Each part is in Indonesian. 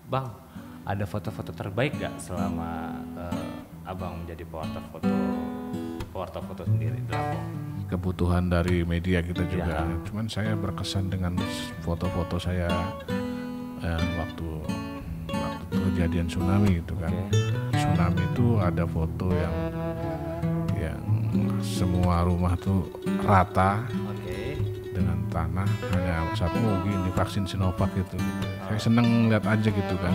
Bang, ada foto-foto terbaik gak selama abang menjadi pewarta foto sendiri di Lampung? Kebutuhan dari media kita juga. Ya. Cuman saya berkesan dengan foto-foto saya waktu kejadian tsunami gitu kan. Tsunami itu ada foto yang semua rumah tuh rata dengan tanah, hanya satu gini vaksin Sinovac itu. Saya seneng lihat aja gitu kan.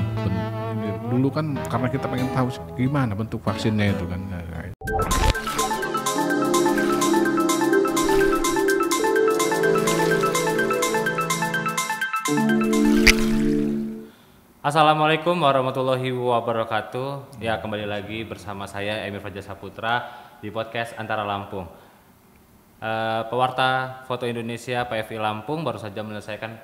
Dulu kan karena kita pengen tahu gimana bentuk vaksinnya itu kan. Assalamualaikum warahmatullahi wabarakatuh. Ya, kembali lagi bersama saya Emir Fajar Saputra di podcast Antara Lampung. Pewarta Foto Indonesia PFI Lampung baru saja menyelesaikan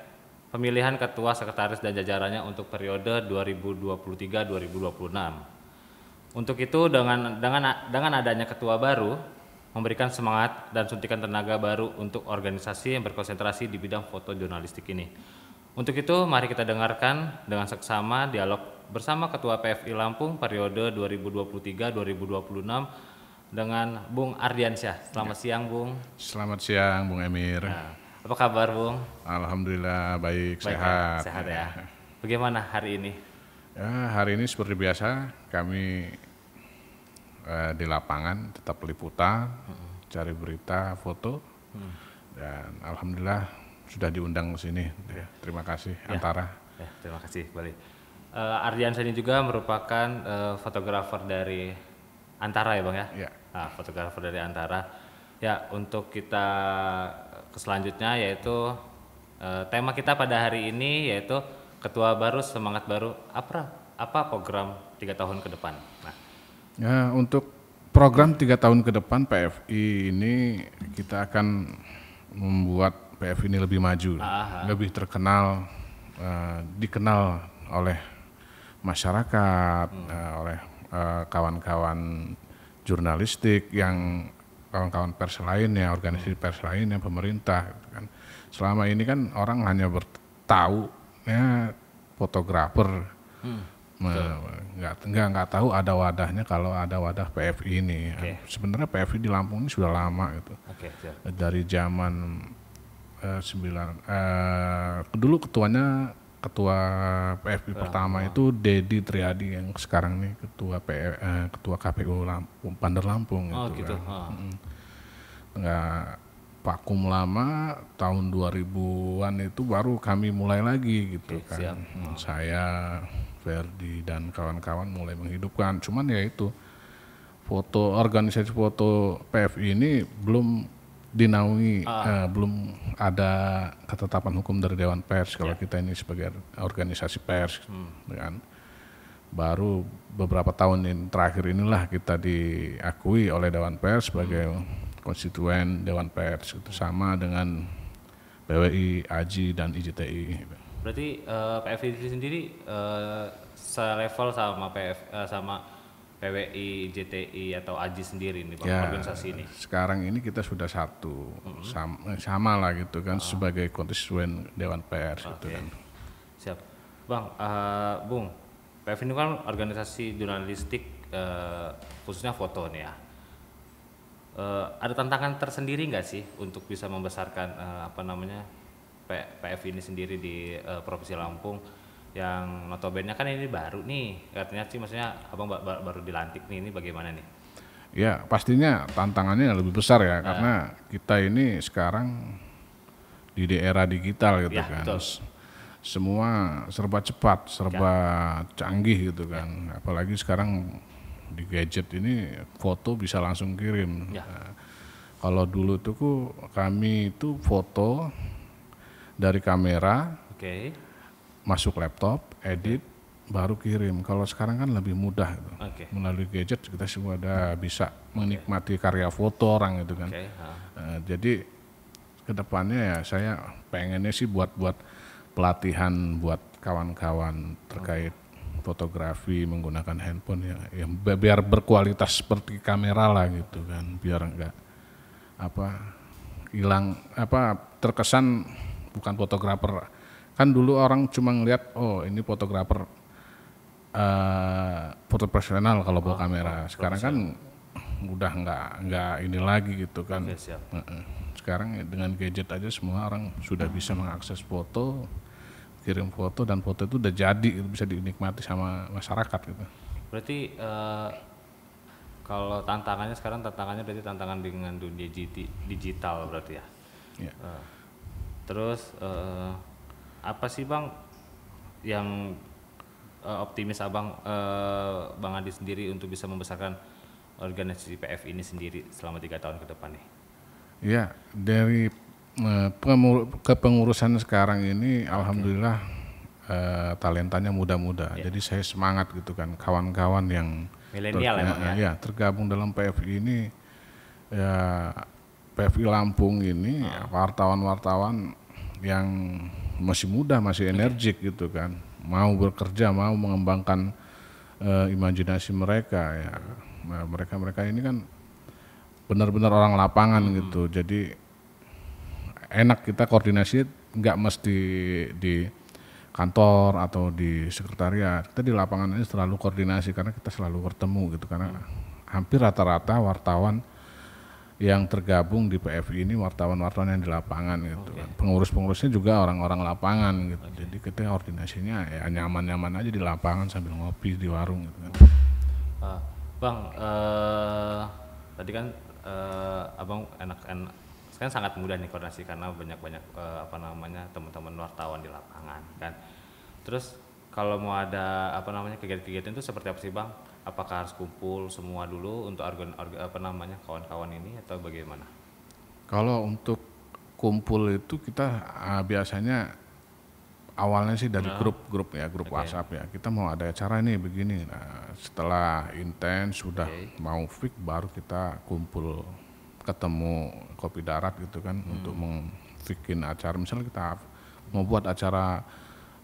pemilihan ketua, sekretaris dan jajarannya untuk periode 2023-2026. Untuk itu dengan adanya ketua baru memberikan semangat dan suntikan tenaga baru untuk organisasi yang berkonsentrasi di bidang foto jurnalistik ini. Untuk itu, mari kita dengarkan dengan seksama dialog bersama Ketua PFI Lampung periode 2023-2026 dengan Bung Ardiansyah. Selamat siang, Bung. Selamat siang, Bung Emir. Nah, apa kabar, Bung? Alhamdulillah baik Ya, sehat. sehat ya. Bagaimana hari ini? Ya, hari ini seperti biasa kami di lapangan tetap liputan, cari berita, foto, dan alhamdulillah sudah diundang ke sini. Terima kasih Antara. Ya, terima kasih kembali. Ardiansyah ini juga merupakan fotografer dari Antara ya, Bang ya? Ya. Nah, fotografer dari Antara. Ya, untuk kita ke selanjutnya yaitu tema kita pada hari ini yaitu ketua baru, semangat baru. Apa program 3 tahun ke depan? Nah, Ya, untuk program 3 tahun ke depan PFI ini kita akan membuat PFI ini lebih maju, lebih terkenal, dikenal oleh masyarakat, oleh kawan-kawan jurnalistik, yang kawan-kawan pers lainnya, organisasi pers lainnya, pemerintah. Gitu kan. Selama ini kan orang hanya tahu ya fotografer, nggak tahu ada wadahnya kalau ada wadah PFI ini. Sebenarnya PFI di Lampung ini sudah lama gitu, dari zaman dulu ketua PFI pertama itu Dedi Triadi yang sekarang nih ketua KPU Lampung, Bandar Lampung gitu. Nggak vakum lama, tahun 2000-an itu baru kami mulai lagi gitu kan. Saya, Ferdi dan kawan-kawan mulai menghidupkan. Cuman ya itu organisasi foto PFI ini belum dinaungi, belum ada ketetapan hukum dari Dewan Pers kalau kita ini sebagai organisasi pers, kan. Baru beberapa tahun terakhir inilah kita diakui oleh Dewan Pers sebagai konstituen Dewan Pers, itu sama dengan PWI, AJI dan IJTI. Berarti PFI sendiri selevel sama sama PWI, JTI atau AJI sendiri nih, Bang, ya, organisasi ini. Sekarang ini kita sudah satu, sama lah gitu kan, sebagai konstituen Dewan Pers gitu kan. Siap, Bang. Bung, PFI ini kan organisasi jurnalistik khususnya foto nih ya. Ada tantangan tersendiri nggak sih untuk bisa membesarkan PFI ini sendiri di Provinsi Lampung? Yang notabene kan ini baru nih, katanya sih, maksudnya abang baru dilantik nih, ini bagaimana nih? Ya pastinya tantangannya lebih besar ya, karena kita ini sekarang di era digital gitu kan. Betul. Semua serba cepat, serba canggih gitu kan. Apalagi sekarang di gadget ini foto bisa langsung kirim. Nah, kalau dulu tuh kami itu foto dari kamera, masuk laptop, edit, baru kirim. Kalau sekarang kan lebih mudah gitu. Melalui gadget kita semua udah bisa menikmati karya foto orang gitu kan. Jadi kedepannya ya saya pengennya sih buat pelatihan buat kawan-kawan terkait fotografi menggunakan handphone ya biar berkualitas seperti kamera lah gitu kan, biar enggak hilang terkesan bukan fotografer. Kan dulu orang cuma ngeliat, oh ini fotografer foto profesional kalau bawa kamera. Sekarang kan udah nggak ini lagi gitu kan. Oke, siap. Sekarang dengan gadget aja semua orang sudah bisa mengakses foto, kirim foto, dan foto itu udah jadi, bisa dinikmati sama masyarakat gitu. Berarti kalau tantangannya berarti tantangan dengan dunia digital berarti ya. Ya. Terus apa sih Bang yang optimis Bang Adi sendiri untuk bisa membesarkan organisasi PF ini sendiri selama 3 tahun ke depan nih? Ya, dari kepengurusan sekarang ini alhamdulillah talentanya muda-muda. Jadi saya semangat gitu kan, kawan-kawan yang milenial ya. Tergabung dalam PFI ini, ya PFI Lampung ini wartawan-wartawan yang masih muda, masih energik gitu kan, mau bekerja, mau mengembangkan imajinasi mereka ya. Nah, mereka ini kan benar-benar orang lapangan gitu, jadi enak kita koordinasi, nggak mesti di kantor atau di sekretariat, kita di lapangan ini selalu koordinasi karena kita selalu bertemu gitu, karena hampir rata-rata wartawan yang tergabung di PFI ini wartawan-wartawan yang di lapangan gitu. Pengurus-pengurusnya juga orang-orang lapangan gitu. Jadi kita koordinasinya ya nyaman-nyaman aja di lapangan sambil ngopi di warung gitu kan. Bang, tadi kan Abang enak-enak, kan sangat mudah nih koordinasi karena banyak-banyak teman-teman wartawan di lapangan kan. Terus kalau mau ada kegiatan-kegiatan itu seperti apa sih Bang? Apakah harus kumpul semua dulu untuk kawan-kawan ini atau bagaimana? Kalau untuk kumpul itu kita biasanya awalnya sih dari grup WhatsApp ya. Kita mau ada acara nih begini. Nah, setelah intens sudah mau fix baru kita kumpul, ketemu Kopi Darat gitu kan untuk bikin acara. Misalnya kita mau buat acara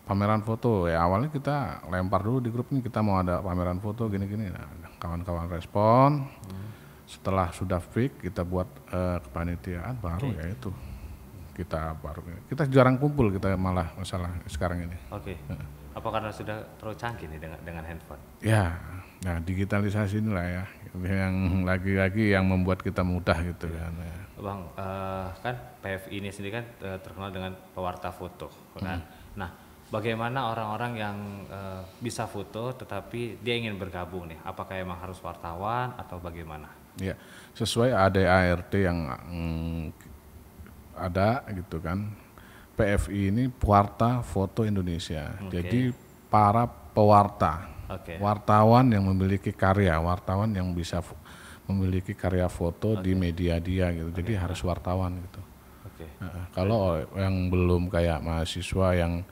pameran foto ya, awalnya kita lempar dulu di grup ini kita mau ada pameran foto gini-gini. Nah, kawan-kawan respon. Setelah sudah fix kita buat kepanitiaan baru ya itu. Kita jarang kumpul, kita malah masalah sekarang ini. Apa karena sudah terlalu canggih nih dengan handphone? Ya, nah digitalisasi inilah ya yang lagi-lagi yang membuat kita mudah gitu kan. Bang, kan PFI ini sendiri kan terkenal dengan pewarta foto kan. Nah, bagaimana orang-orang yang bisa foto tetapi dia ingin bergabung nih? Apakah emang harus wartawan atau bagaimana? Ya, sesuai ADART yang ada gitu kan. PFI ini Pewarta Foto Indonesia. Jadi para pewarta, wartawan yang memiliki karya, wartawan yang bisa memiliki karya foto di media dia gitu. Jadi harus wartawan gitu. Kalau yang belum kayak mahasiswa yang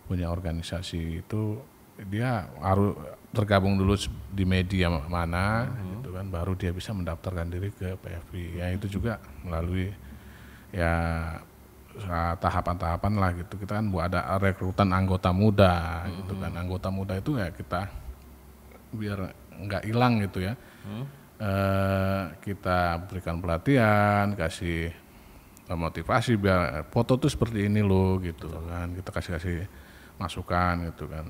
punya organisasi itu, dia harus tergabung dulu di media mana gitu kan, baru dia bisa mendaftarkan diri ke PFI. Ya itu juga melalui ya tahapan-tahapan lah gitu. Kita kan buat ada rekrutan anggota muda gitu kan. Anggota muda itu ya kita biar nggak hilang gitu ya. Kita berikan pelatihan, kasih motivasi biar foto tuh seperti ini loh gitu kan. Kita kasih masukan gitu kan.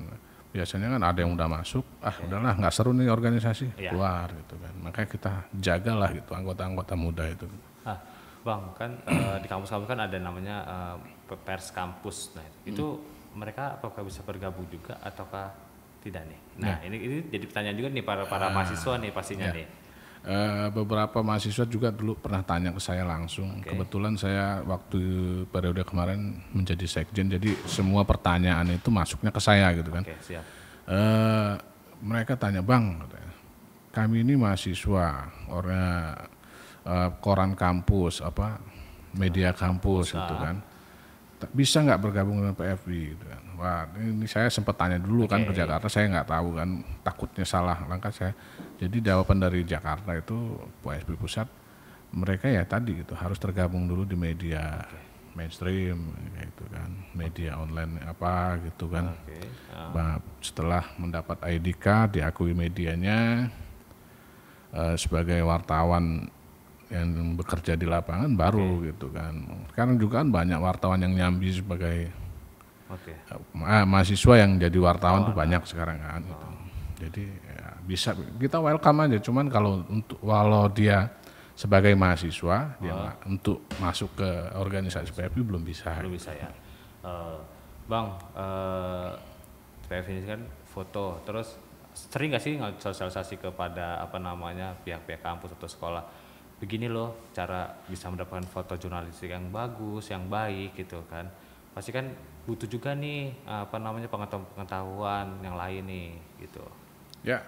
Biasanya kan ada yang udah masuk, udahlah nggak seru nih organisasi, keluar gitu kan. Makanya kita jagalah gitu anggota-anggota muda itu. Bang, kan di kampus-kampus kan ada namanya pers kampus. Nah, itu mereka apakah bisa bergabung juga ataukah tidak nih? Nah, ini jadi pertanyaan juga nih para mahasiswa nih pastinya nih. Beberapa mahasiswa juga dulu pernah tanya ke saya langsung. Kebetulan saya waktu periode kemarin menjadi sekjen, jadi semua pertanyaan itu masuknya ke saya gitu kan. Siap. Mereka tanya, Bang, kami ini mahasiswa, koran kampus, media kampus gitu kan, bisa nggak bergabung dengan PFI gitu kan. Wah, ini saya sempat tanya dulu kan ke Jakarta, saya nggak tahu kan, takutnya salah langkah saya. Jadi jawaban dari Jakarta itu PFI Pusat, mereka ya tadi gitu harus tergabung dulu di media mainstream gitu kan, media online gitu kan. Setelah mendapat IDK, diakui medianya sebagai wartawan yang bekerja di lapangan baru gitu kan. Sekarang juga kan banyak wartawan yang nyambi sebagai mahasiswa yang jadi wartawan tuh banyak sekarang kan gitu. Jadi ya, bisa kita welcome aja. Cuman kalau dia sebagai mahasiswa dia untuk masuk ke organisasi PFI belum bisa. Belum bisa ya. Bang, PFI ini kan foto, terus sering nggak sih sosialisasi kepada pihak-pihak kampus atau sekolah, begini loh cara bisa mendapatkan foto jurnalistik yang bagus, yang baik gitu kan. Pasti kan butuh juga nih pengetahuan yang lain nih gitu. Ya,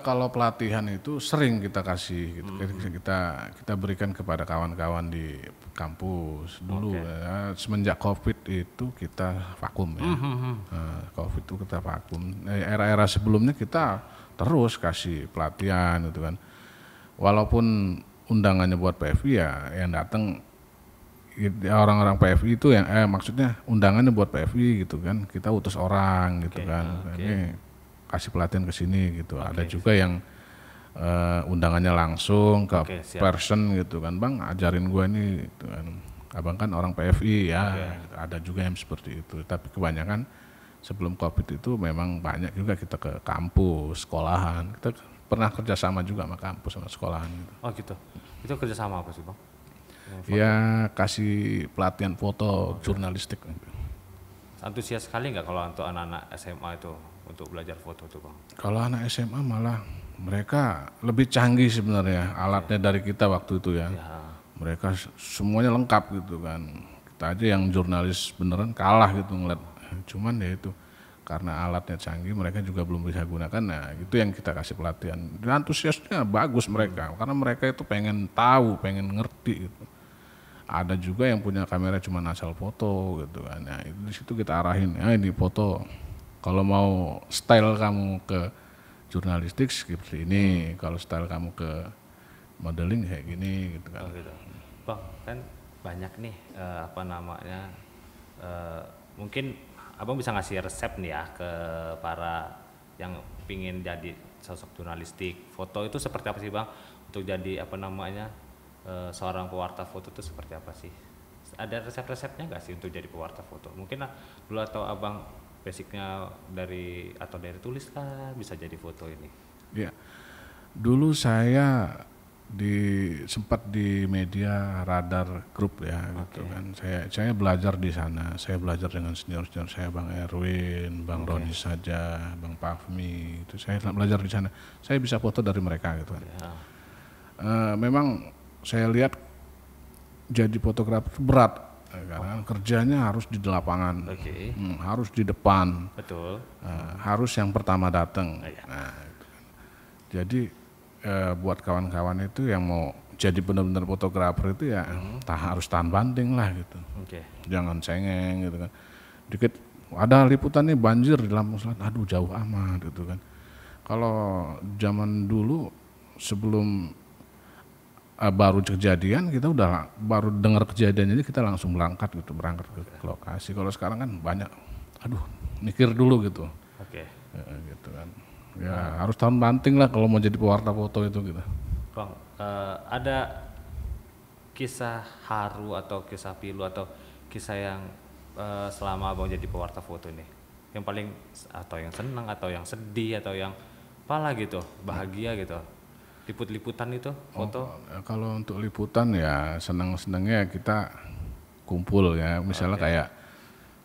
kalau pelatihan itu sering kita kasih, gitu. Kita berikan kepada kawan-kawan di kampus dulu. Semenjak COVID itu kita vakum ya. COVID itu kita vakum. Era-era sebelumnya kita terus kasih pelatihan gitu kan. Walaupun undangannya buat PFI ya, yang datang orang-orang PFI itu yang maksudnya undangannya buat PFI gitu kan. Kita utus orang gitu kan. Ini kasih pelatihan ke sini gitu. Ada juga yang undangannya langsung ke person gitu kan, Bang ajarin gue nih gitu kan. Abang kan orang PFI ya. Ada juga yang seperti itu. Tapi kebanyakan sebelum COVID itu memang banyak juga kita ke kampus, sekolahan. Kita pernah kerjasama juga sama kampus sama sekolahan gitu. Oh gitu. Itu kerjasama apa sih, Bang? Ya kasih pelatihan foto jurnalistik. Antusias sekali nggak kalau untuk anak-anak SMA itu untuk belajar foto tuh, Bang? Kalau anak SMA malah mereka lebih canggih sebenarnya alatnya dari kita waktu itu ya. Mereka semuanya lengkap gitu kan. Kita aja yang jurnalis beneran kalah gitu ngeliat. Cuman ya itu karena alatnya canggih mereka juga belum bisa gunakan. Nah itu yang kita kasih pelatihan. Dan antusiasnya bagus mereka karena mereka itu pengen tahu, pengen ngerti gitu. Ada juga yang punya kamera cuma asal foto gitu kan. Nah itu di situ kita arahin, ini foto. Kalau mau style kamu ke jurnalistik seperti ini, kalau style kamu ke modeling kayak gini gitu kan. Oh gitu. Bang, kan banyak nih mungkin Abang bisa ngasih resep nih ya ke para yang pingin jadi sosok jurnalistik foto itu seperti apa sih, Bang? Untuk jadi seorang pewarta foto itu seperti apa sih? Ada resep-resepnya nggak sih untuk jadi pewarta foto? Mungkin dulu atau Abang basicnya dari tulis kah bisa jadi foto ini? Ya, dulu saya sempat di media Radar Group ya gitu kan. Saya belajar di sana. Saya belajar dengan senior-senior saya, Bang Erwin, Bang Roni saja, Bang Pafmi. Itu saya belajar di sana. Saya bisa foto dari mereka gitu kan. Memang saya lihat jadi fotografer berat. Karena kerjanya harus di lapangan, harus di depan, harus yang pertama datang. Nah, gitu kan. Jadi buat kawan-kawan itu yang mau jadi benar-benar fotografer itu ya harus tahan banting lah gitu. Jangan cengeng gitu kan. Dikit ada liputan nih banjir di Lampung Selatan, aduh jauh amat gitu kan. Kalau zaman dulu sebelum baru kejadian kita baru dengar kejadian ini kita langsung berangkat ke lokasi. Kalau sekarang kan banyak, mikir dulu gitu. Gitu kan. Ya harus tahun banting lah kalau mau jadi pewarta foto itu gitu. Bang, ada kisah haru atau kisah pilu atau kisah yang selama Abang jadi pewarta foto ini, yang paling atau yang senang atau yang sedih atau yang apalah gitu, bahagia gitu? Liput-liputan itu foto? Kalau untuk liputan ya senang-senangnya kita kumpul ya, misalnya kayak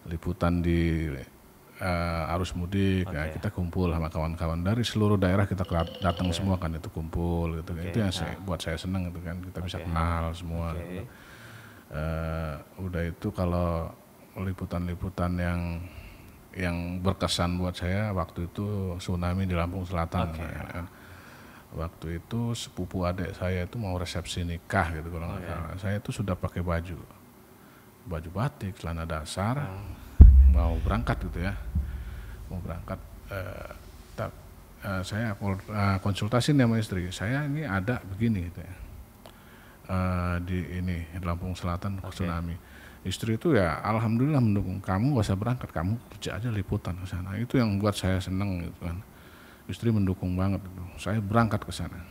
liputan di arus mudik, ya kita kumpul sama kawan-kawan dari seluruh daerah kita datang semua kan itu kumpul gitu. Itu yang buat saya senang gitu kan, kita bisa kenal semua. Gitu. Udah itu kalau liputan-liputan yang berkesan buat saya waktu itu tsunami di Lampung Selatan. Ya kan. Waktu itu sepupu adik saya itu mau resepsi nikah gitu kalau nggak salah. Saya itu sudah pakai baju batik, celana dasar, mau berangkat gitu ya. Mau berangkat, saya konsultasi sama istri. Saya ini ada begini gitu ya. Di Lampung Selatan tsunami. Istri itu ya alhamdulillah mendukung, kamu gak usah berangkat, kamu kerja aja liputan ke sana. Itu yang buat saya seneng gitu kan. Istri mendukung banget itu. Saya berangkat ke sana.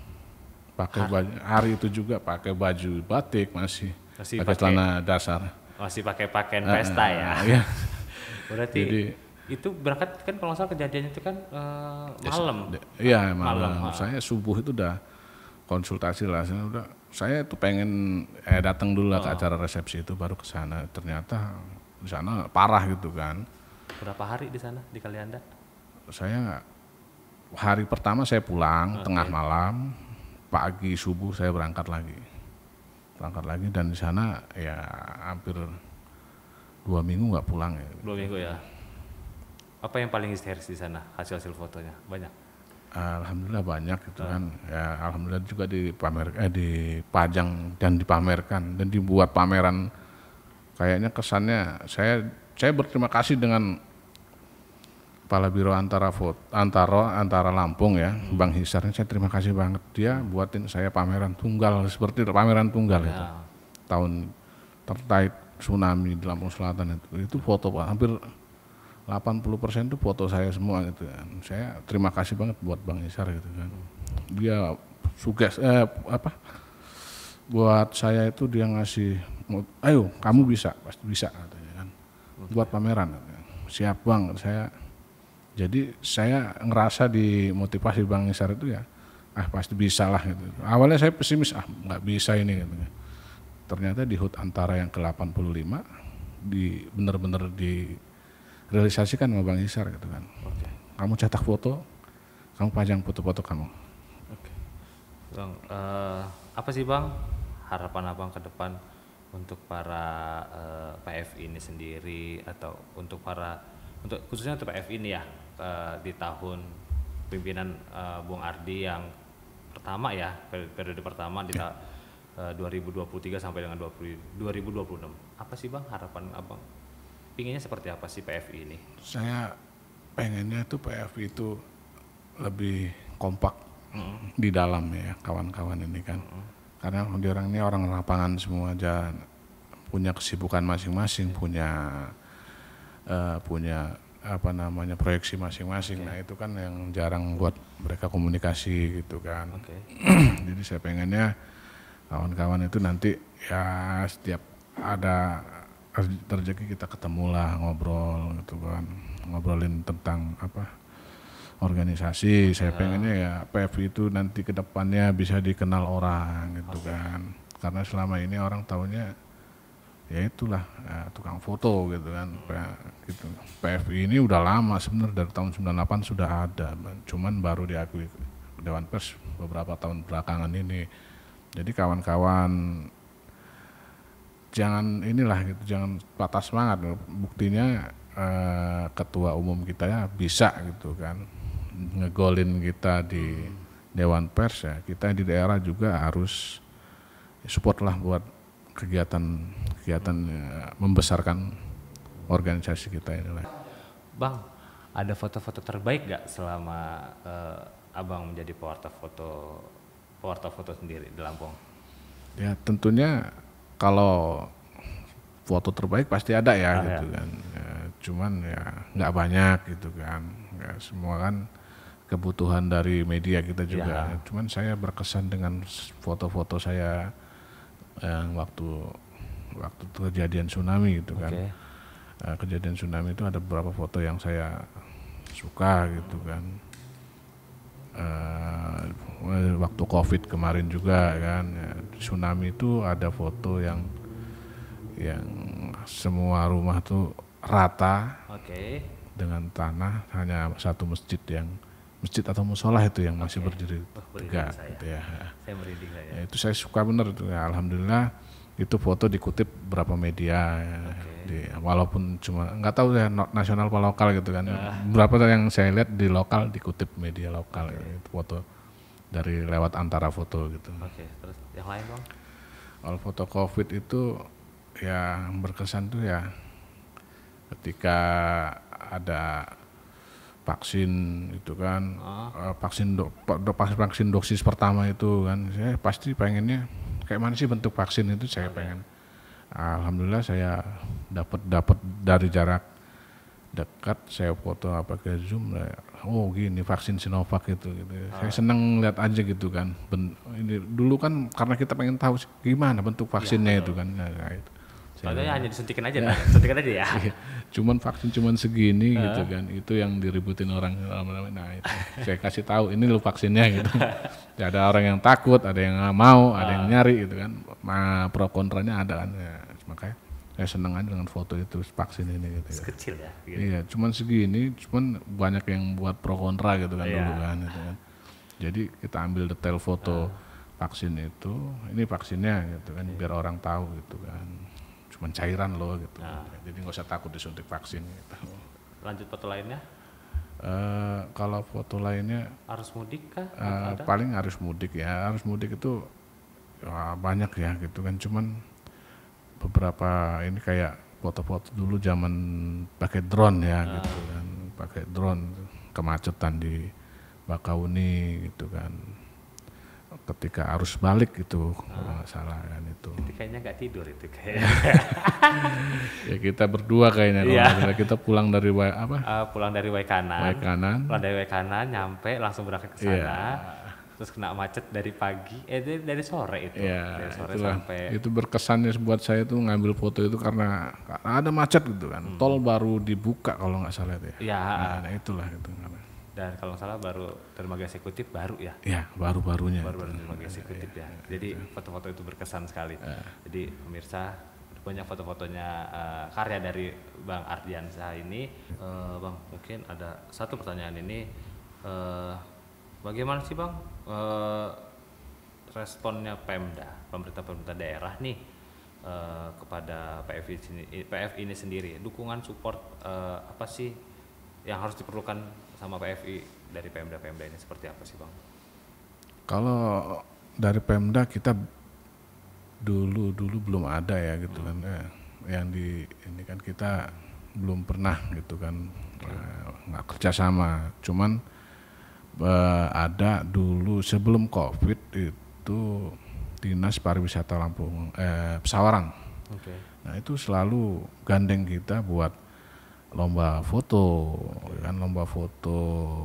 Pakai baju hari itu juga pakai baju batik masih pakai celana dasar. Masih pakai pakaian pesta ya. Iya. Berarti Itu berangkat kan kalau nggak salah kejadiannya itu kan malam. Iya malam. Saya subuh itu udah konsultasi lah. Saya tuh pengen datang dulu lah ke acara resepsi itu baru ke sana. Ternyata di sana parah gitu kan. Berapa hari di sana di Kalianda? Saya hari pertama saya pulang tengah malam, pagi subuh saya berangkat lagi dan di sana ya hampir 2 minggu nggak pulang ya. 2 minggu ya. Apa yang paling histeris di sana hasil fotonya? Banyak. Alhamdulillah banyak gitu kan. Ya alhamdulillah juga dipajang dan dipamerkan dan dibuat pameran. Kayaknya kesannya saya berterima kasih dengan Kepala Biro Antara Lampung ya, Bang Hisar, saya terima kasih banget dia buatin saya pameran tunggal seperti pameran tunggal itu. Tahun terkait tsunami di Lampung Selatan itu foto Pak, hampir 80% itu foto saya semua gitu kan. Saya terima kasih banget buat Bang Hisar gitu kan. Dia buat saya itu dia ngasih, ayo kamu bisa, pasti bisa katanya kan. Buat pameran. Siap Bang, jadi saya ngerasa dimotivasi Bang Hisar itu ya, pasti bisa lah gitu. Awalnya saya pesimis, nggak bisa ini gitu. Ternyata di HUT Antara yang ke-85 benar-benar direalisasikan sama Bang Hisar gitu kan. Kamu cetak foto, kamu pajang foto-foto kamu. Bang, apa sih Bang harapan Abang ke depan untuk para PFI ini sendiri atau khususnya untuk PFI ini ya di tahun pimpinan Bung Ardi yang pertama ya, periode pertama di 2023 sampai dengan 2026. Apa sih Bang harapan Abang? Pinginnya seperti apa sih PFI ini? Saya pengennya tuh PFI itu lebih kompak di dalam ya kawan-kawan ini kan. Karena orang ini orang lapangan semua aja, punya kesibukan masing-masing, punya proyeksi masing-masing. Nah itu kan yang jarang buat mereka komunikasi gitu kan. Jadi saya pengennya kawan-kawan itu nanti ya setiap ada rezeki kita ketemu lah, ngobrol gitu kan, ngobrolin tentang organisasi. Saya pengennya ya PFI itu nanti ke depannya bisa dikenal orang gitu kan. Karena selama ini orang tahunya ya itulah tukang foto gitu kan. Gitu. PFI ini udah lama sebenarnya, dari tahun 98 sudah ada, cuman baru diakui Dewan Pers beberapa tahun belakangan ini. Jadi kawan-kawan jangan jangan patah semangat. Buktinya ketua umum kita ya bisa gitu kan ngegolin kita di Dewan Pers ya. Kita di daerah juga harus support lah buat kegiatan membesarkan organisasi kita inilah. Bang, ada foto-foto terbaik gak selama Abang menjadi pewarta foto sendiri di Lampung? Ya tentunya kalau foto terbaik pasti ada ya gitu kan. Ya, cuman ya nggak banyak gitu kan. Ya, semua kan kebutuhan dari media kita juga. Cuman saya berkesan dengan foto-foto saya yang waktu kejadian tsunami gitu kan. Kejadian tsunami itu ada beberapa foto yang saya suka gitu kan. Waktu COVID kemarin juga kan, ya, tsunami itu ada foto yang semua rumah tuh rata dengan tanah, hanya satu masjid atau musola itu yang masih berdiri tegak gitu ya. Saya merinding ya. Itu saya suka bener tuh ya, alhamdulillah itu foto dikutip berapa media ya. Walaupun cuma nggak tahu ya nasional apa lokal gitu kan. Berapa yang saya lihat di lokal dikutip media lokal ya, itu foto dari lewat Antara Foto gitu. Terus yang lain Bang? Kalau foto COVID itu yang berkesan tuh ya ketika ada vaksin itu kan, vaksin dosis pertama itu kan, saya pasti pengennya kayak mana sih bentuk vaksin itu, saya pengen. Alhamdulillah saya dapat dari jarak dekat, saya foto pakai zoom, oh gini vaksin Sinovac gitu. Saya seneng lihat aja gitu kan. Ini dulu kan karena kita pengen tahu gimana bentuk vaksinnya itu kan. Nah, itu. Soalnya hanya disuntikin aja, suntikan aja ya. Cuman vaksin cuman segini gitu kan, itu yang diributin orang. Nah itu saya kasih tahu ini lo vaksinnya gitu. Ya, ada orang yang takut, ada yang nggak mau, ada yang nyari gitu kan. Nah, pro kontranya ada kan, ya, makanya saya seneng aja dengan foto itu vaksin ini gitu. Kecil ya. Gitu. Iya, cuman segini, cuman banyak yang buat pro kontra gitu kan dulu kan, gitu kan. Jadi kita ambil detail foto vaksin itu, ini vaksinnya gitu kan, biar orang tahu gitu kan. Cuman cairan loh gitu. Jadi nggak usah takut disuntik vaksin gitu. Lanjut foto lainnya? Kalau foto lainnya arus mudik kah? Paling arus mudik ya. Arus mudik itu ya, banyak ya gitu kan. Cuman beberapa ini kayak foto-foto dulu zaman pakai drone ya gitu kan. Pakai drone kemacetan di Bakauni gitu kan. Ketika arus balik itu kalau nggak salah kan itu. Itu kayaknya nggak tidur itu kayaknya. Ya kita berdua kayaknya kalau kita pulang dari pulang dari Waikanan. Pulang dari Waikanan nyampe langsung berangkat ke sana. Terus kena macet dari pagi, dari sore itu. Dari sore sampai itu berkesannya buat saya tuh ngambil foto itu karena ada macet gitu kan. Tol baru dibuka kalau nggak salah itu ya. Nah itulah itu. Dan kalau nggak salah baru dermaga eksekutif baru ya? Iya, baru-barunya. Baru-baru dermaga eksekutif ya. Jadi foto-foto itu berkesan sekali. Jadi pemirsa banyak foto-fotonya karya dari Bang Ardiansyah ini. Bang, mungkin ada satu pertanyaan ini. Bagaimana sih Bang responnya pemerintah daerah nih kepada PFI ini sendiri? Dukungan support apa sih yang harus diperlukan sama PFI dari Pemda ini seperti apa sih Bang? Kalau dari Pemda kita dulu belum ada ya gitu kan, yang ini kan kita belum pernah gitu kan, nggak kerjasama. Cuman ada dulu sebelum COVID itu Dinas Pariwisata Pesawaran. Nah itu selalu gandeng kita buat lomba foto, kan lomba foto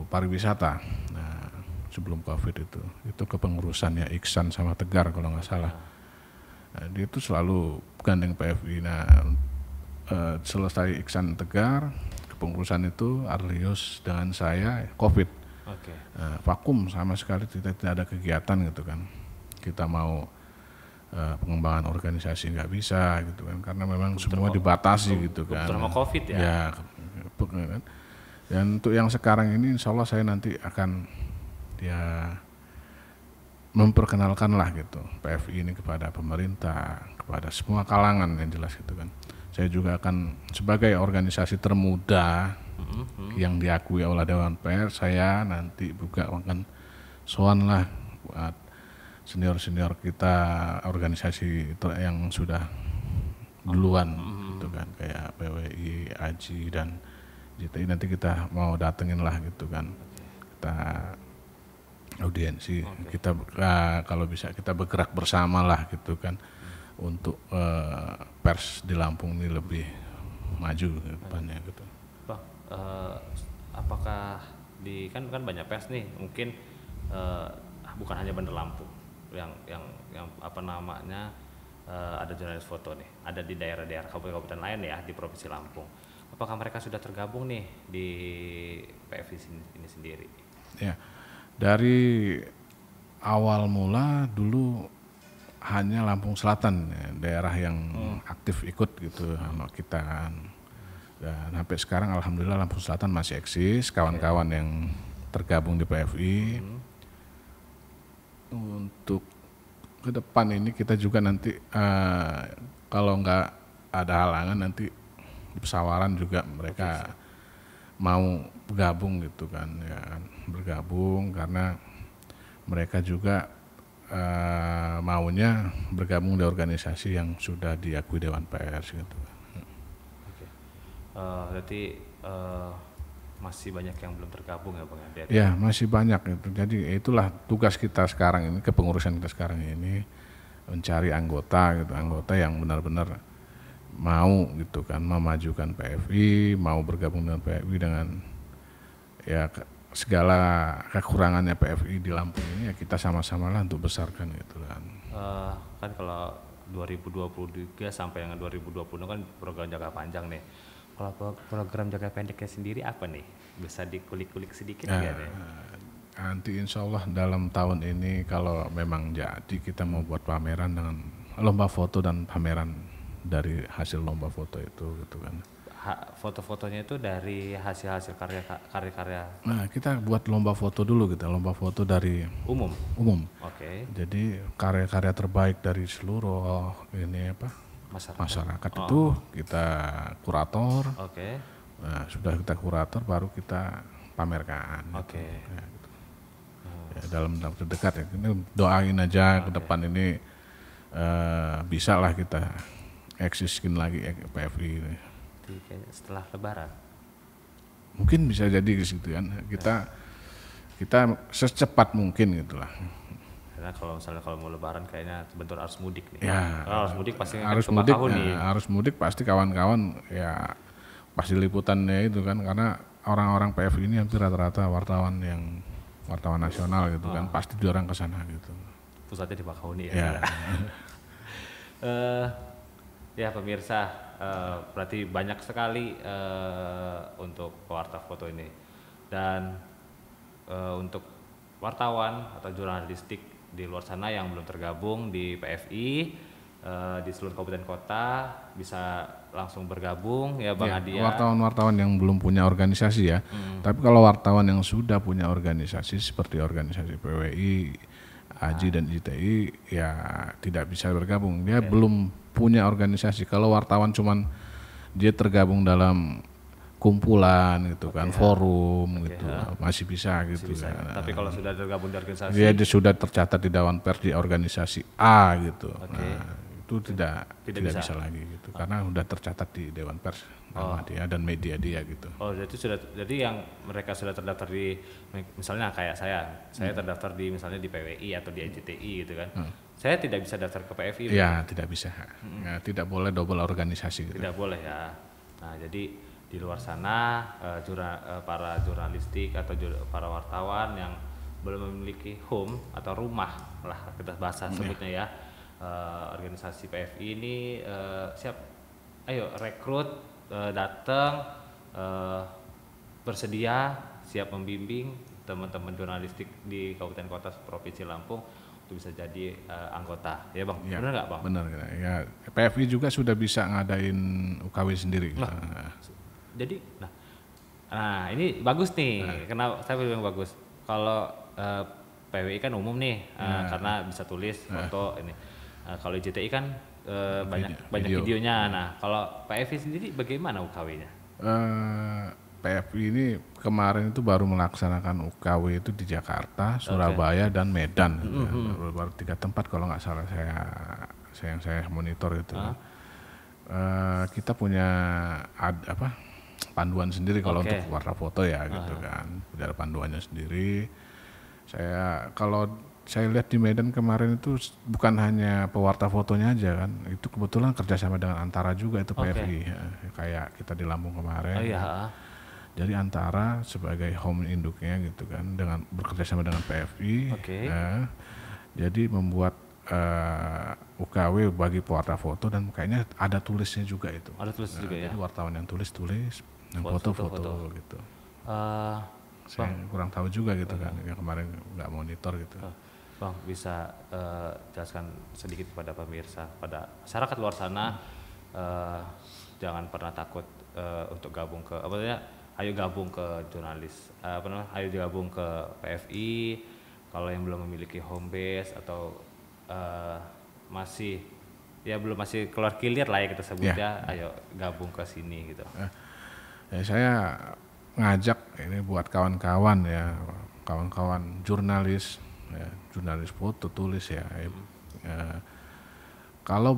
pariwisata. Nah sebelum COVID itu kepengurusannya Iksan sama Tegar kalau nggak salah. Nah, dia itu selalu gandeng PFI. Nah selesai Iksan Tegar, kepengurusan itu Arlius dengan saya COVID. Vakum sama sekali, tidak ada kegiatan gitu kan. Kita mau pengembangan organisasi nggak bisa gitu kan, karena memang semua dibatasi gitu kan. Terutama COVID ya. Ya, dan untuk yang sekarang ini insya Allah saya nanti akan ya memperkenalkan lah gitu PFI ini kepada pemerintah, kepada semua kalangan yang jelas gitu kan. Saya juga akan sebagai organisasi termuda yang diakui oleh Dewan Pers, saya nanti juga akan soan lah buat senior kita organisasi yang sudah duluan gitu kan, kayak PWI, AJI dan JTI, nanti kita mau datengin lah gitu kan, kita audiensi, kita kalau bisa kita bergerak bersama lah gitu kan, untuk pers di Lampung ini lebih maju ke depannya gitu. Bang, apakah kan banyak pers nih, mungkin bukan hanya Bandar Lampung yang apa namanya ada jurnalis foto nih, ada di daerah-daerah kabupaten lain ya di Provinsi Lampung. Apakah mereka sudah tergabung nih di PFI ini sendiri? Ya, dari awal mula dulu hanya Lampung Selatan ya, daerah yang aktif ikut gitu sama kita kan. Dan sampai sekarang alhamdulillah Lampung Selatan masih eksis, kawan-kawan yang tergabung di PFI. Untuk ke depan ini kita juga nanti kalau nggak ada halangan nanti di Pesawaran juga mereka mau bergabung gitu kan, ya bergabung karena mereka juga maunya bergabung di organisasi yang sudah diakui Dewan Pers gitu. Berarti masih banyak yang belum tergabung ya Bang? Ya masih banyak itu. Jadi itulah tugas kita sekarang ini, kepengurusan kita sekarang ini, mencari anggota gitu, anggota yang benar-benar mau gitu kan, memajukan PFI, mau bergabung dengan PFI dengan ya segala kekurangannya PFI di Lampung ini ya kita sama-sama lah untuk besarkan gitu kan. Kan kalau 2023 sampai dengan 2020 kan program jangka panjang nih. Kalau program jangka pendeknya sendiri apa nih? Bisa dikulik-kulik sedikit nggak nih? Nanti insya Allah dalam tahun ini kalau memang jadi kita mau buat pameran dengan lomba foto dan pameran dari hasil lomba foto itu gitu kan. Foto-fotonya itu dari hasil-hasil karya-karya. Nah kita buat lomba foto dulu gitu, lomba foto dari Umum. Oke. Jadi karya-karya terbaik dari seluruh ini apa masyarakat itu kita kurator. Oke. Nah sudah kita kurator baru kita pamerkan. Oke. Gitu. Ya, gitu. Ya, dalam waktu dekat ya. Ini doain aja ke depan ini bisa lah kita eksiskin lagi PFI ini. Kayaknya setelah Lebaran. Mungkin bisa jadi gitu kan. Kita secepat mungkin gitulah. Karena kalau misalnya mau Lebaran kayaknya bentur arus mudik nih. Ya, Arus mudik pasti arus mudik pasti kawan-kawan ya pasti liputannya itu kan karena orang-orang PFI ini hampir rata-rata wartawan nasional gitu kan pasti diorang ke sana gitu. Pusatnya di Bakahuni ya. Ya pemirsa, berarti banyak sekali untuk pewarta foto ini dan untuk wartawan atau jurnalistik di luar sana yang belum tergabung di PFI di seluruh kabupaten kota bisa langsung bergabung ya Bang Adia. Wartawan-wartawan yang belum punya organisasi ya. Tapi kalau wartawan yang sudah punya organisasi seperti organisasi PWI, AJI dan ITI ya tidak bisa bergabung. Dia belum punya organisasi. Kalau wartawan cuman dia tergabung dalam kumpulan gitu kan, forum gitu, masih bisa gitu kan. Tapi kalau sudah tergabung di organisasi, dia sudah tercatat di Dewan Pers di organisasi A gitu. Nah, itu tidak bisa lagi gitu, karena sudah tercatat di Dewan Pers nama dia dan media dia gitu. Jadi yang mereka sudah terdaftar di, misalnya kayak saya terdaftar di misalnya di PWI atau di IJTI gitu kan. Saya tidak bisa daftar ke PFI. Ya, tidak bisa. Ya, tidak boleh double organisasi gitu. Tidak boleh ya. Nah, jadi di luar sana para jurnalistik atau para wartawan yang belum memiliki home atau rumah lah kita bahasa sebutnya ya, organisasi PFI ini siap, ayo rekrut, datang, bersedia siap membimbing teman-teman jurnalistik di Kabupaten Kota Provinsi Lampung untuk bisa jadi anggota ya Bang. Ya, benar nggak Bang? Benar ya. PFI juga sudah bisa ngadain UKW sendiri. Jadi, nah ini bagus nih. Kenapa saya bilang bagus? Kalau PWI kan umum nih, karena bisa tulis, foto ini. Kalau IJTI kan banyak videonya. Nah, kalau PFI sendiri bagaimana UKW-nya? PFI ini kemarin itu baru melaksanakan UKW itu di Jakarta, Surabaya dan Medan. Baru 3 tempat kalau nggak salah saya monitor itu. Kita punya panduan sendiri kalau untuk warna foto ya gitu kan. Ada panduannya sendiri. Kalau saya lihat di Medan kemarin itu bukan hanya pewarta fotonya aja kan, itu kebetulan kerjasama dengan Antara juga itu PFI ya, kayak kita di Lampung kemarin. Jadi Antara sebagai home induknya gitu kan, dengan bekerjasama dengan PFI, jadi membuat UKW bagi pewarta foto dan kayaknya ada tulisnya juga itu. Ada tulis juga ya. Jadi wartawan yang tulis, yang foto gitu. Saya kurang tahu juga gitu kan, yang kemarin nggak monitor gitu. Bang bisa jelaskan sedikit kepada pemirsa, pada masyarakat luar sana, jangan pernah takut untuk gabung ke ayo gabung ke jurnalis, ayo gabung ke PFI. Kalau yang belum memiliki home base atau masih keluar kilir lah ya kita sebutnya, ayo gabung ke sini gitu. Saya ngajak ini buat kawan-kawan jurnalis, jurnalis foto tulis ya. Kalau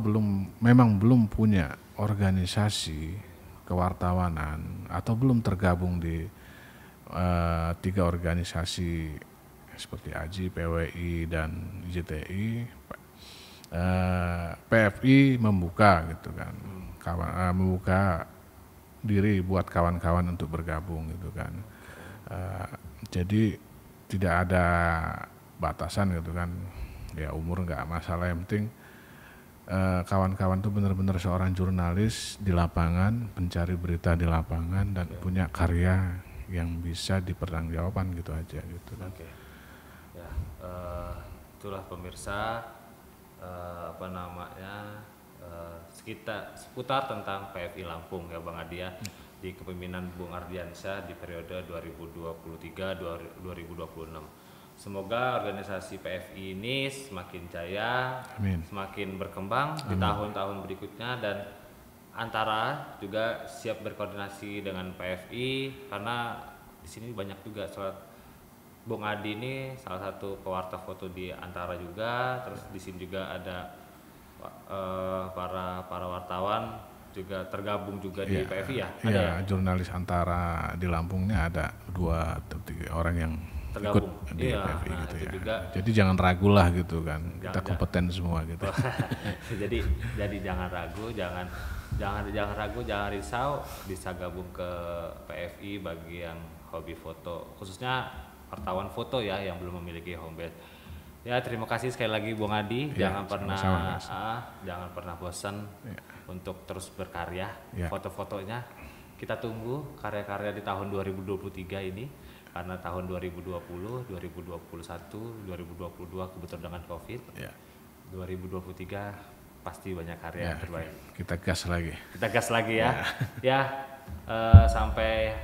memang belum punya organisasi kewartawanan atau belum tergabung di 3 organisasi seperti AJI, PWI dan IJTI, PFI membuka gitu kan, membuka diri buat kawan-kawan untuk bergabung gitu kan. Jadi tidak ada batasan gitu kan, ya umur nggak masalah, yang penting kawan-kawan tuh benar-benar seorang jurnalis di lapangan, pencari berita di lapangan dan punya karya yang bisa dipertanggungjawabkan gitu aja gitu kan. Oke. Ya, itulah pemirsa apa namanya seputar tentang PFI Lampung ya Bang Adi ya, di kepemimpinan Bung Ardiansyah di periode 2023-2026. Semoga organisasi PFI ini semakin jaya, Amin. semakin berkembang di tahun-tahun berikutnya, dan antara juga siap berkoordinasi dengan PFI karena di sini banyak juga Bung Adi ini salah satu pewarta foto di Antara juga, terus di sini juga ada para wartawan juga tergabung juga di PFI ya. Iya, jurnalis Antara di Lampungnya ada 2 atau 3 orang yang tergabung ikut di PFI gitu ya. Juga, jadi jangan ragu lah gitu kan, kita kompeten semua gitu. jadi jangan ragu, jangan ragu, jangan risau, bisa gabung ke PFI bagi yang hobi foto, khususnya wartawan foto ya yang belum memiliki home base. Ya, terima kasih sekali lagi Bung Adi. Jangan pernah bosan untuk terus berkarya. Foto-fotonya kita tunggu karya-karya di tahun 2023 ini, karena tahun 2020, 2021, 2022 kebetulan dengan Covid. 2023 pasti banyak karya yang terbaik. Kita gas lagi ya. Sampai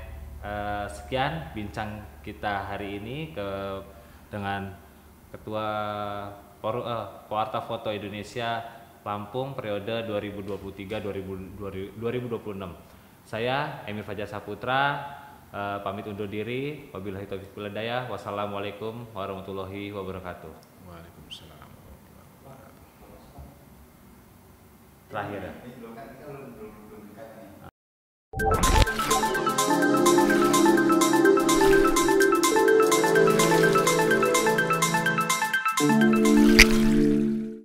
sekian bincang kita hari ini dengan Ketua Pewarta Foto Indonesia Lampung periode 2023-2026. Saya Emir Fajar Saputra pamit undur diri. Wabillahi taufiq wal hidayah. Wassalamualaikum warahmatullahi wabarakatuh. Waalaikumsalam. Terakhir ya.